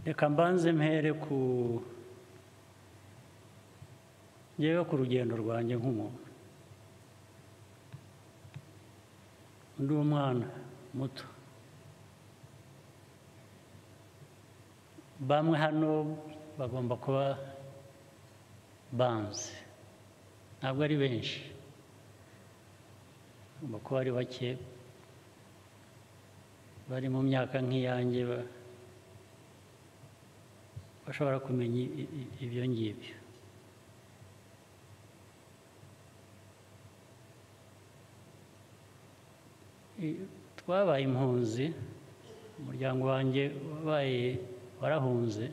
reka mbanze mpere ngewe ku rugendo rwanjye nk'umuntu ndi umwana muto bamwe hano bagomba kuba banzi ntabwo ari benshi bagomba kuba ari bake bari mu myaka nk'iyanjye bashobora kumenya ibyo ngibyo twabaye impunzi umuryango wanjye warahunze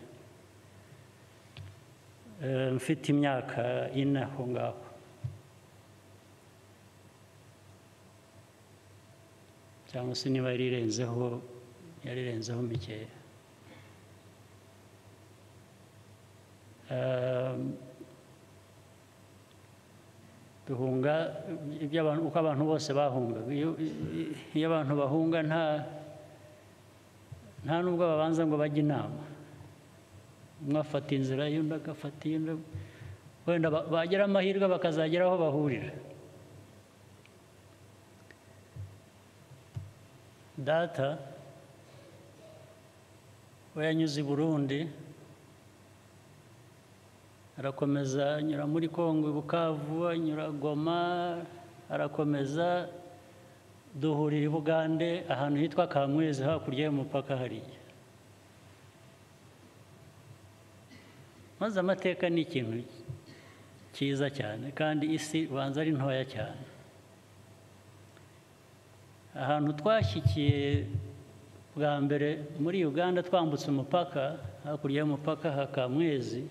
mfite imyaka 4 aho ngaho cyangwa se niba yarirenzeho mikeya duhunga uko abantu bose bahungaga iyo abantu bahunga nta nubwo babanza ngo bajye inama umwe afata inzira y'undi agafata iyindi wenda bagira amahirwe bakazagera aho bahurira data we yanyuze i Burundi arakomeza anyura muri Kongo i Bukavu anyura Goma arakomeza duhurira i Bugande ahantu hitwa Kamwezi hakurya y'umupaka hariya maze amateka ni ikintu cyiza cyane kandi isi ubanza ari ntoya cyane ahantu twashyikiye bwa mbere muri Uganda twambutse umupaka hakurya y'umupaka ha Kamwezi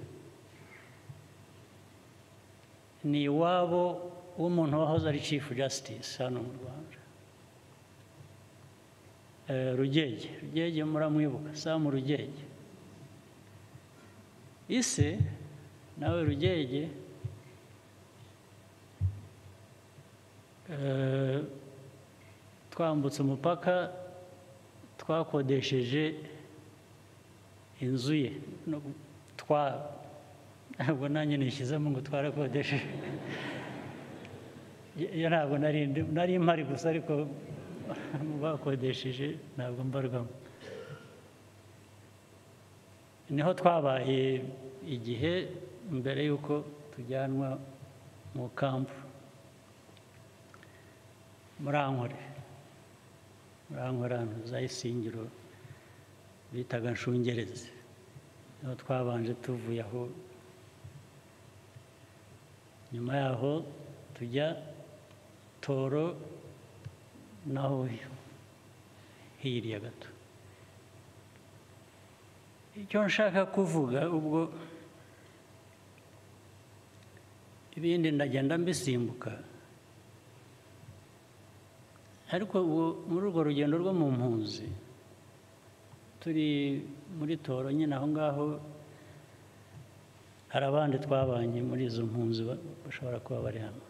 ni iwabo w'umuntu wahoze ari Chief Justice hano mu Rwanda Rugege muramwibuka Sam Rugege ise nawe Rugege twambutse umupaka twakodesheje inzu ye ntabwo nanjye nishyizemo ngo twarakodesheje ntabwo nari mpari gusa ariko bakodesheje ntabwo mbarwamo niho twabaye igihe mbere y'uko tujyanwa mu kampu murankore ahantu za Isingiro bitaga Nshungerezi niho twabanje tuvuye aho nyuma yaho tujya Toro naho hirya gato icyo nshaka kuvuga ubwo ibindi ndagenda mbisimbuka ariko muri urwo rugendo rwo mu mpunzi turi muri Toro nyine aho ngaho hari abandi twabanye muri izo mpunzi bashobora kuba bari hano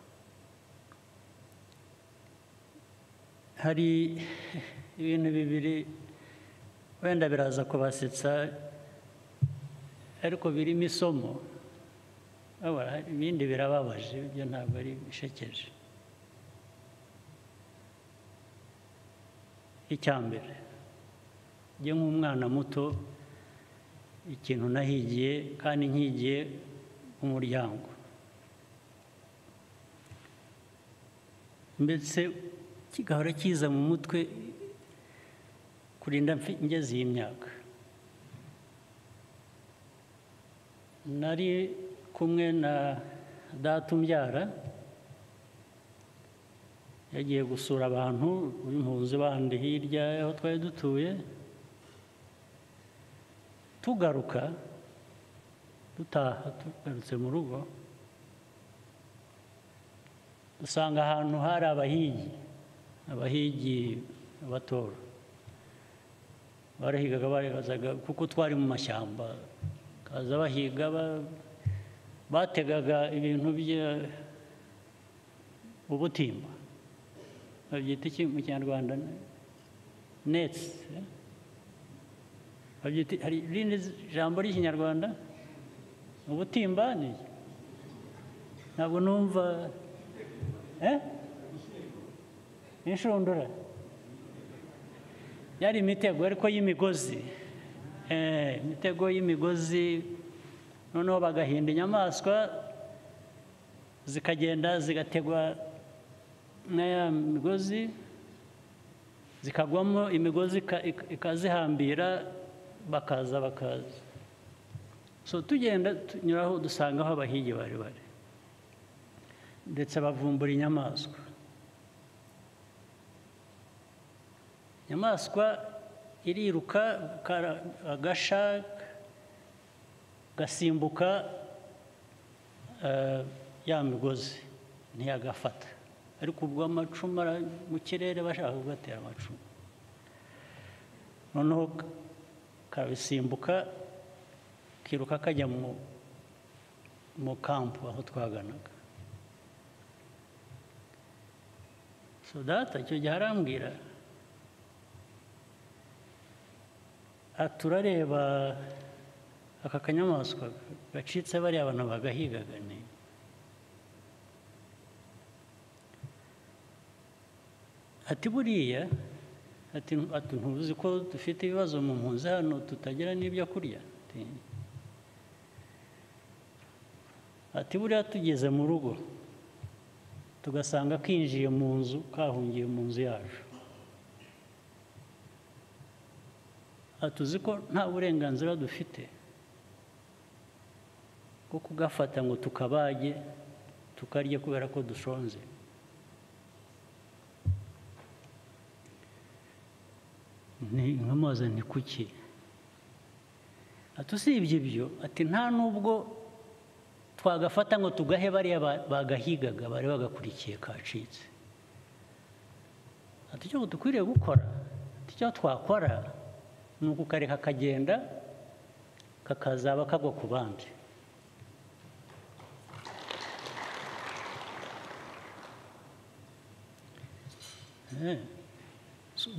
hari ibintu bibiri wenda biraza kubasetsa ariko birimo isomo ibindi birababaje ibyo ntabwo ari bishekeje icyambere njye nk'umwana muto ikintu nahigiye kandi nkigiye umuryango mbese kigahora kiza mu mutwe kurinda ngeze iyi myaka nari kumwe na data umbyara yagiye gusura abantu b'impunzi bandi hirya aho twari dutuye tugaruka tugarutse mu rugo dusanga ahantu hari abahigi abatoro barahigaga barebazaga kuko twari mu mashyamba kaza bahiga bategaga ibintu ubutimba babyita iki mu Kinyarwanda nets hari irindi jambo ry'ikinyarwanda ubutimba ni ntabwo numva inshundura yari imitego ariko y'imigozi imitego y'imigozi noneho bagahinda inyamaswa zikagenda zigategwa n'aya migozi zikagwamo imigozi ikazihambira bakaza so tugenda tunyuraho dusanga aho abahigi bari ndetse bavumbura inyamaswa iriruka agasha gasimbuka ya migozi ntiyagafata ariko ubwo amacumu mu kirere bashaka kugatera amacumu noneho kabisimbuka kiruka kajya mu kampu aho twaganaga so data icyo gihe arambwira turareba aka kanyamaswa gacitse bariya abantu bagahigaga ati buriya ati ntuzi ko dufite ibibazo mu mpunzi hano tutagira n'ibyo kurya ati buriya tugeze mu rugo tugasanga kinjiye mu nzu kahungiye mu nzu yacu atuzi ko nta burenganzira dufite bwo kugafata ngo tukabage tukarye kubera ko dushonze nkamubaza ni kuki usibye ibyo ati nta nubwo twagafata ngo tugahe bariya bagahigaga bari bagakurikiye kacitse ati icyo dukwiriye gukora icyo twakora ni ukukareka kagenda kakazaba kagwa ku bandi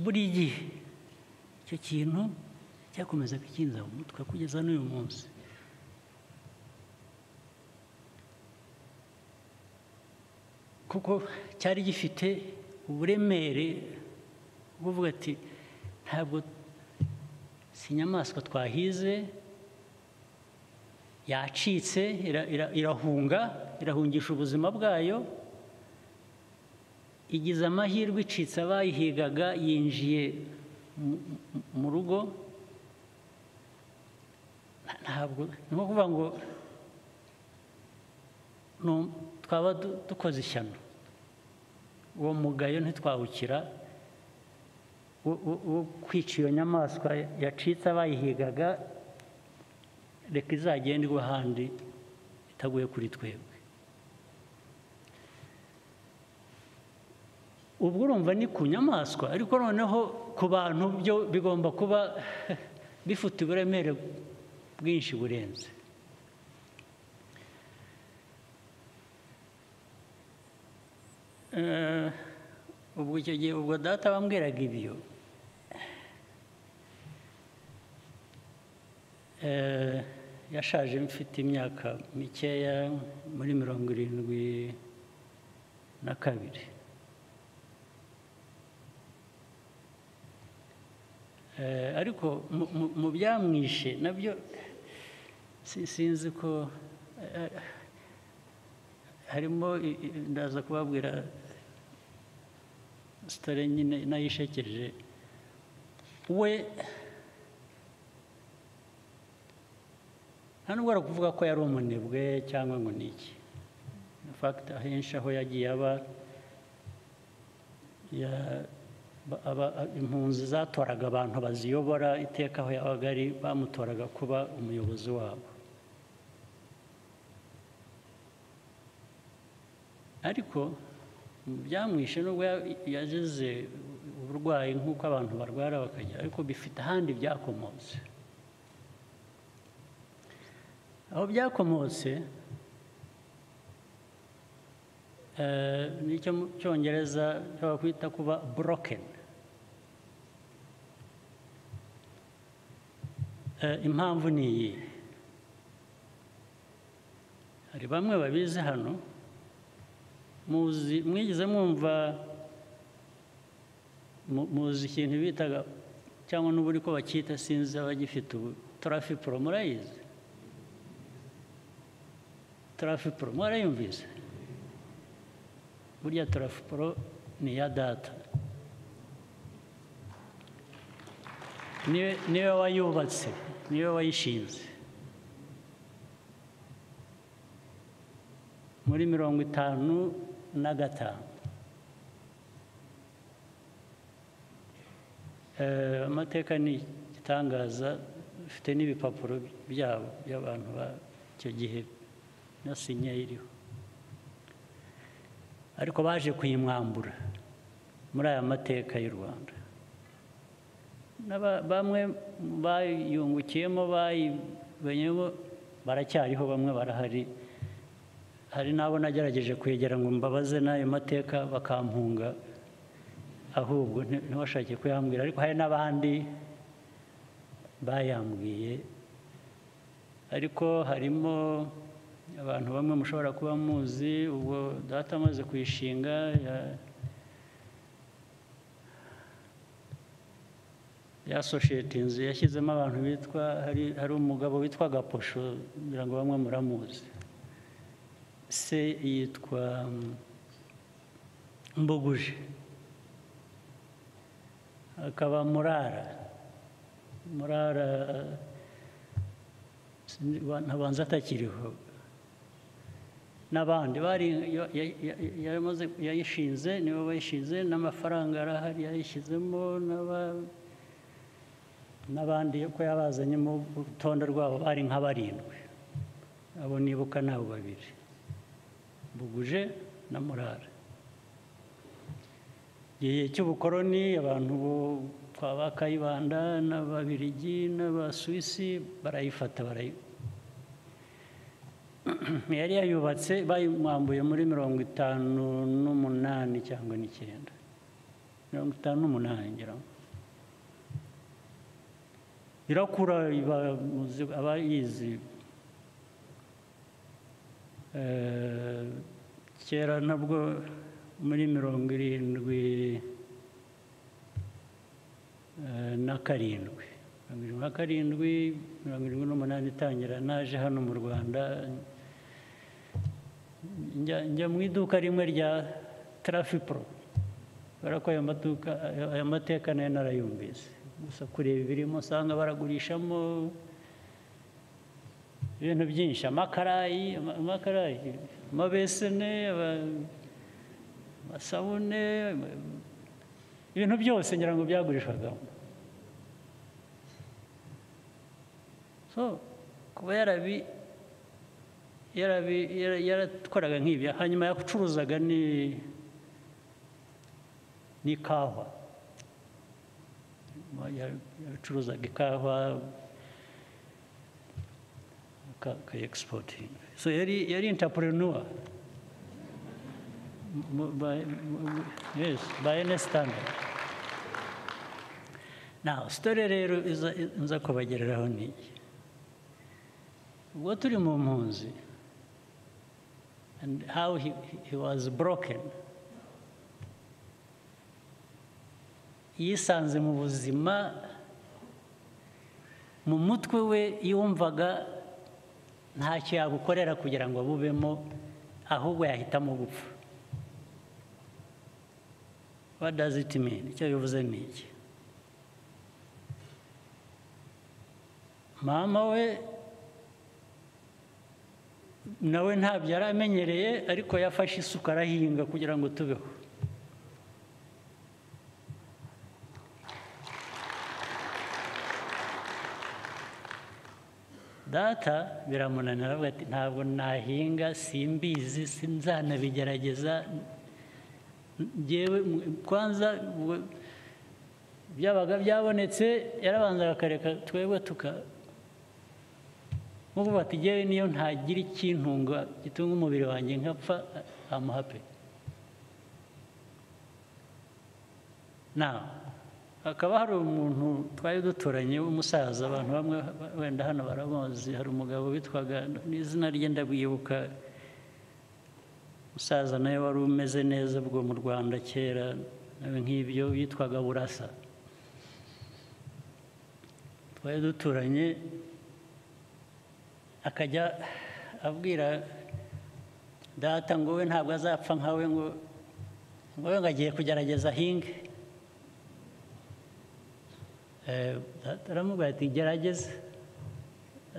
buri gihe icyo kintu cyakomeza kikinza mu mutwe kugeza n'uyu munsi kuko cyari gifite uburemere bwo kuvuga ati ntabwo si inyamaswa twahize yacitse irahungisha ubuzima bwayo igize amahirwe icitse abayihigaga yinjiye mu rugo ntabwo ni nko kuvuga ngo twaba dukoze ishyano uwo mugayo ntitwawukira wo kwica iyo nyamaswa yacitse abayihigaga reka izagenda igwa ahandi itaguye kuri twebwe ubwo urumva ni ku nyamaswa ariko noneho ku bantu byo bigomba kuba bifite uburemere bwinshi burenze ubwo icyo gihe ubwo data bambwiraga ibyo yashaje mfite imyaka mikeya muri 72 ariko mu byamwishe nabyo sinzi ko harimo ndaza kubabwira sitore nyine nayishekeje we nta nubwo ari ukuvuga ko yari umunebwe cyangwa ngo ni iki in fact ahenshi aho yagiye impunzi zatoraga abantu baziyobora iteka aho yabaga ari bamutoraga kuba umuyobozi wabo ariko byamwishe nubwo yagize uburwayi nk'uko abantu barwara bakajya ariko bifite ahandi byakomotse aho byakomotse nicyo mu cyongereza bakwita kuba broken impamvu ni iyi, hari bamwe babizi hano, mwigeze mwumva muzi ikintu bitaga cyangwa n'uburi ko bakita sinzi abagifite ubu Trafipro, murayizi? Trafipro mwarayumvise? Burya Trafipro ni ya data, niwe wayubatse, niwe wayishinze muri 55. Amateka ni igitangaza, ufite n'ibipapuro byabo by'abantu b'icyo gihe na sinya iriho, ariko baje kuyimwambura muri aya mateka y'u Rwanda. Bamwe bayungukiyemo bayibenyemo baracyariho, bamwe barahari, hari n'abo nagerageje kwegera ngo mbabaze n'ayo mateka bakampunga, ahubwo ntibashake kuyambwira, ariko hari n'abandi bayambwiye. Ariko harimo abantu bamwe mushobora kuba muzi, ubwo data amaze kuyishinga yasoshetinze, yashyizemo abantu bitwa, hari umugabo witwa Gaposho, ngira ngo bamwe muramuzi, se yitwa Mbuguje, akaba Murara ntabanza atakiriho, n'abandi yayishinze, nibo bayishinze, n'amafaranga arahari yayishyizemo, n'abandi ko yabazanye mu rutonde rwabo bari nka 7, abo nibuka nabo 2, Mbuguje na Murara. Igihe cy'ubukoroni abantu kwa Bakayibanda n'Ababiligi n'Abasuwisi barayifata, yari yayubatse, bayimwambuye muri 58 cyangwa 9, 58 ngira ngo. Irakura, abayizi kera nabwo muri 77 78 itangira, naje hano mu Rwanda njya mu iduka rimwe rya Trafipro, kubera ko aya mateka nayo narayumvise, gusa kureba ibirimo usanga baragurishamo ibintu byinshi, amakarayi, amabesene, amasabune, ibintu byose ngira ngo byagurishwagamo. So kuba yaratwaraga nk'ibyo, hanyuma yacuruzaga n'ikawa, yacuruzaga ikawa exporting. So yari entrepreneur yes, by any standard. Now story rero nza kubagereraho ni ubwo turi mu mpunzi, and how he was broken, yisanze mu buzima, mu mutwe we yumvaga ntacyo yagukorera kugira ngo abubemo, ahubwo yahitamo gupfa. What does it mean? Icyo bivuze ni iki? Mama we nawe ntabyo yari amenyereye, ariko yafashe isuka arahinga kugira ngo tubeho. Data biramunanira, aravuga ati ntabwo nahinga, simbizi, sinzanabigerageza. Njyewe kwanza byabaga byabonetse yarabanza akareka twebwe nk'ubu bati njyewe niyo ntagira ikintunga gitunga umubiri wanjye nkapfa, I'm happy. Now hakaba hari umuntu twari duturanye w'umusaza abantu bamwe wenda hano baramuzi hari umugabo witwaga n'izina rye ndabwibuka umusaza nawe wari umeze neza bwo mu Rwanda kera nawe nk'ibyo yitwaga Burasa twari duturanye akajya abwira data ngo we ntabwo azapfa nkawe ngo we agiye kugerageza ahinge aramubwira ati gerageza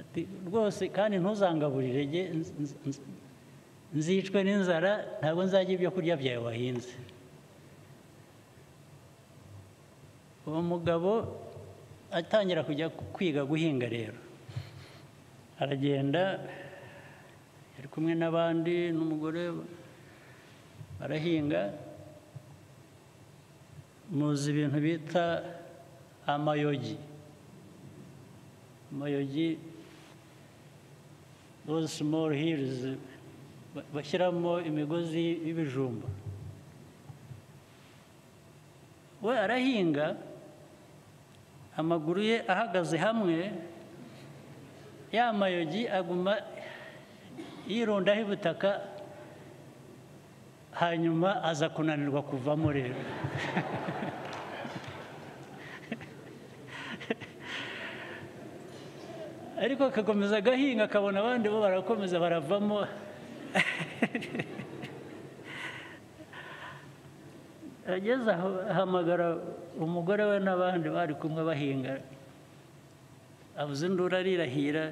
ati rwose kandi ntuzangaburire nzicwe n'inzara ntabwo nzajya ibyo kurya byawe wahinze uwo mugabo atangira kujya kwiga guhinga rero aragenda ari kumwe n'abandi n'umugore barahinga muzi ibintu bita amayogi those small hills bashyiramo imigozi y'ibijumba we arahinga amaguru ye ahagaze hamwe ya mayogi aguma yirundaho ibutaka hanyuma aza kunanirwa kuvamo rero ariko akakomeza agahinga akabona abandi bo barakomeza baravamo ageze aho ahamagara umugore we n'abandi bari kumwe bahinga avuze induru arirahira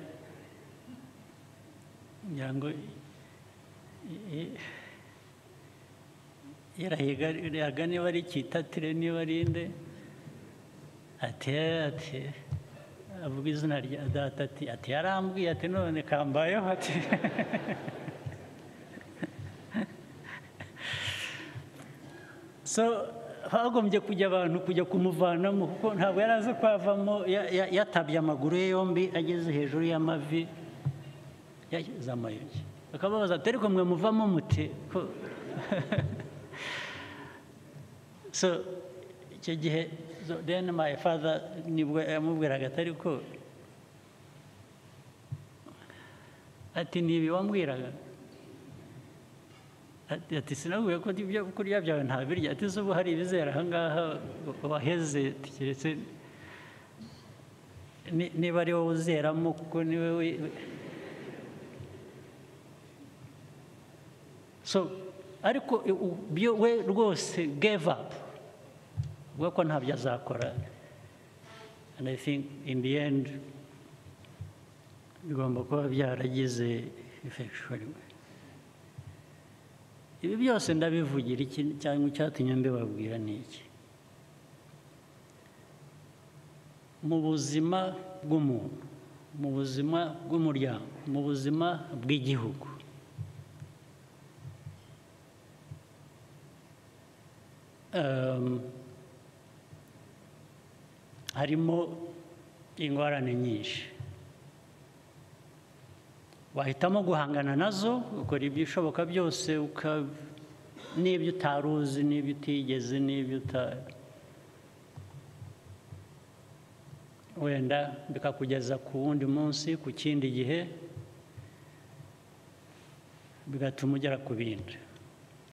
ngira ngo irahiga niba ari Kitatire niba ari nde ati avuga izina rya data ati yarambwiye ati none kambayeho ati so hagombye kujya abantu kujya kumuvanamo kuko ntabwo yari azi ko avamo yatabye amaguru ye yombi ageze hejuru y'amavi yashyize amayogi akababaza ati ariko mwe muvamo muti so icyo gihe then my father nibwo yamubwiraga atari ko ati nibi wambwiraga ati sinabwiye ko ibyo kurya byawe ntabirya ati ubu hari ibizera ahangaha waheze keretse niba ari wowe uzeramo kuko niwe so ariko we rwose gave up ubwo ko ntabyo azakora and I think in the end bigomba kuba byaragize effect. Ibi byose ndabivugira iki cyangwa icyatumye mbibabwira ni iki mu buzima bw'umuntu mu buzima bw'umuryango mu buzima bw'igihugu harimo ingorane nyinshi wahitamo guhangana nazo ukora ibishoboka byose n'ibyo utari uzi n'ibyo utigeze n'ibyo wenda bikakugeza ku wundi munsi ku kindi gihe bigatuma ugera ku bindi